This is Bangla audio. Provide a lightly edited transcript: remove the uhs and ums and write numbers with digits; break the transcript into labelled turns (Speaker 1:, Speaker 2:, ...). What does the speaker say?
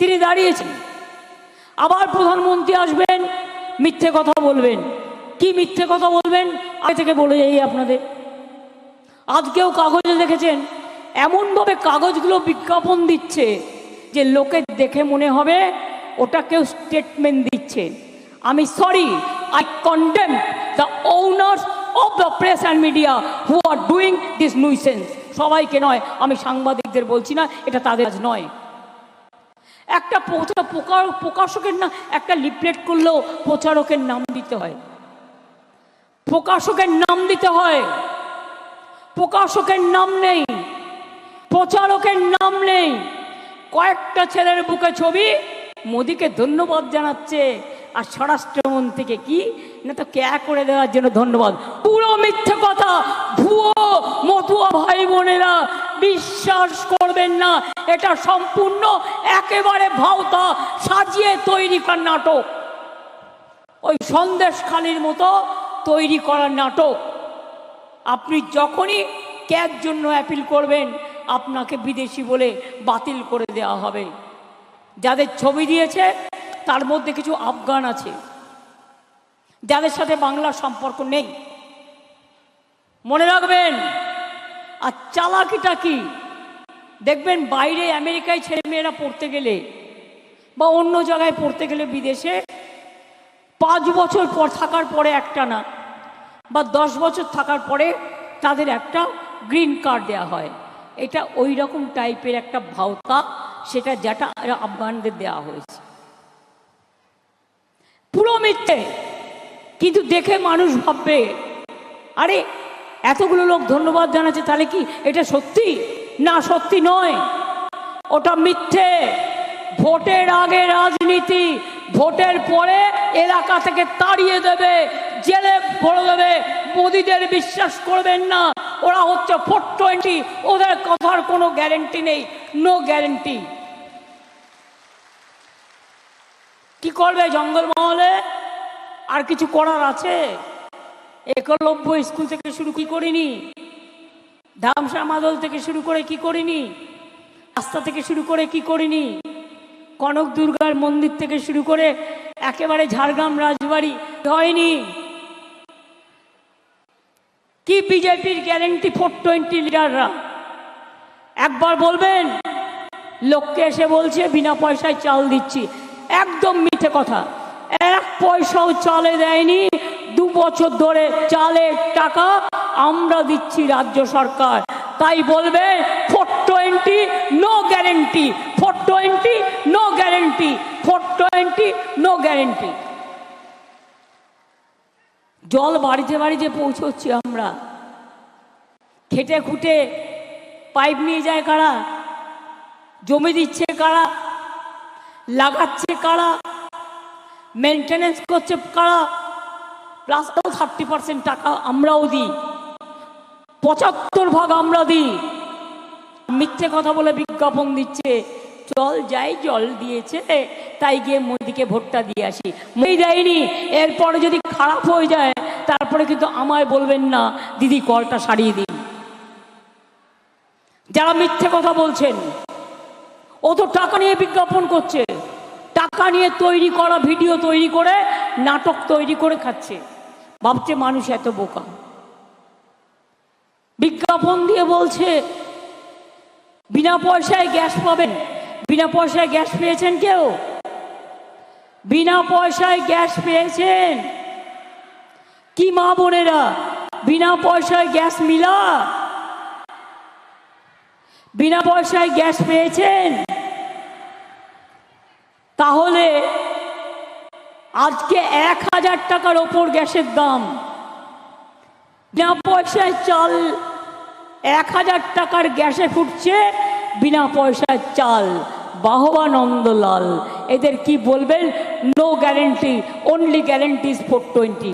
Speaker 1: তিনি দাঁড়িয়েছেন। আবার প্রধানমন্ত্রী আসবেন, মিথ্যে কথা বলবেন। কি মিথ্যে কথা বলবেন আগে থেকে বলে যাই আপনাদের। আজকেও কাগজে দেখেছেন এমনভাবে কাগজগুলো বিজ্ঞাপন দিচ্ছে যে লোকের দেখে মনে হবে ওটা কেউ স্টেটমেন্ট দিচ্ছে। আমি sorry, I condemn the owners of the press and media who are doing this nuisance. সবাইকে নয়, আমি সাংবাদিকদের বলছি না, এটা তাদের কাজ নয়। একটা প্রকাশকের না একটা লিফলেট করলেও প্রচারকের নাম দিতে হয়, প্রকাশকের নাম দিতে হয়। প্রকাশকের নাম নেই, প্রচারকের নাম নেই। কয়েকটা ছেলের বুকে ছবি, মোদিকে ধন্যবাদ জানাচ্ছে, আর স্বরাষ্ট্রমন্ত্রীকে কি না তো ক্যা করে দেওয়ার জন্য ধন্যবাদ। পুরো মিথ্যে কথা, ভুয়ো মতুয়া ভাই বোনেরা, বিশ্বাস করবেন না। এটা সম্পূর্ণ একেবারে ভাওতা সাজিয়ে তৈরি করা নাটক, ওই সন্দেশখালির মতো তৈরি করা নাটক। আপনি যখনই ক্যার জন্য অ্যাপিল করবেন, আপনাকে বিদেশি বলে বাতিল করে দেওয়া হবে। যাদের ছবি দিয়েছে তার মধ্যে কিছু আফগান আছে, যাদের সাথে বাংলার সম্পর্ক নেই, মনে রাখবেন। আর চালাকিটা কি দেখবেন, বাইরে আমেরিকায় ছেলেমেয়েরা পড়তে গেলে বা অন্য জায়গায় পড়তে গেলে বিদেশে 5 বছর পর থাকার পরে একটা না, বা 10 বছর থাকার পরে তাদের একটা গ্রিন কার্ড দেওয়া হয়। এটা ওই রকম টাইপের একটা ভাওতা, সেটা যেটা আফগানদের দেওয়া হয়েছে। পুরো মিথ্যে, কিন্তু দেখে মানুষ ভাববে আরে এতগুলো লোক ধন্যবাদ জানাচ্ছে, তাহলে কি এটা সত্যি? না, সত্যি নয়, ওটা মিথ্যে। ভোটের আগে রাজনীতি, ভোটের পরে এলাকা থেকে তাড়িয়ে দেবে, জেলে ভরে দেবে। মোদিদের বিশ্বাস করবেন না, ওরা হচ্ছে 420, ওদের কথার কোনো গ্যারেন্টি নেই, নো গ্যারেন্টি। কি করবে জঙ্গলমহলে? আর কিছু করার আছে? একলব্য স্কুল থেকে শুরু কি করিনি, ধামসা মাদল থেকে শুরু করে কি করিনি, রাস্তা থেকে শুরু করে কি করিনি, কনক দুর্গার মন্দির থেকে শুরু করে একেবারে ঝাড়গ্রাম রাজবাড়ি হয়নি। কি বিজেপির গ্যারেন্টি 420 লিডাররা? একবার বলবেন লোককে এসে বলছে বিনা পয়সায় চাল দিচ্ছি, একদম মিথ্যে কথা। 1 পয়সাও চালে দেয়নি। 2 বছর ধরে চালের টাকা আমরা দিচ্ছি, রাজ্য সরকার। তাই বলবে 420 no guarantee, 420 no guarantee, 420 no guarantee. জল বাড়িতে বাড়িতে পৌঁছচ্ছি আমরা। খেটে খুঁটে পাইপ নিয়ে যায় কারা? জমি দিচ্ছে কারা? লাগাচ্ছে কারা? মেনটেনেন্স করছে কারা? প্লাস 30% টাকা আমরাও দিই, 75 ভাগ আমরা দিই। মিথ্যে কথা বলে বিজ্ঞাপন দিচ্ছে, চল যাই, জল দিয়েছে তাই গিয়ে মোদিকে ভোটটা দিয়ে আসি। মোদি দেয়নি, এরপরে যদি খারাপ হয়ে যায় তারপরে কিন্তু আমায় বলবেন না দিদি কলটা সারিয়ে দিন। যারা মিথ্যে কথা বলছেন, ও তো টাকা নিয়ে বিজ্ঞাপন করছে, টাকা নিয়ে তৈরি করা ভিডিও তৈরি করে নাটক তৈরি করে খাচ্ছে। ভাবছে মানুষ এত বোকা। বিজ্ঞাপন দিয়ে বলছে বিনা পয়সায় গ্যাস পাবেন। বিনা পয়সায় গ্যাস পেয়েছেন কেউ? বিনা পয়সায় গ্যাস পেয়েছেন কি মা বোনেরা? বিনা পয়সায় গ্যাস মিলা? বিনা পয়সায় গ্যাস পেয়েছেন? তাহলে আজকে 1000 টাকার ওপর গ্যাসের দাম, বিনা পয়সায় চাল 1000 টাকার গ্যাসে ফুটছে, বিনা পয়সায় চাল। বাহবা নন্দলাল, এদের কি বলবেন? No guarantee, only guarantee is 420।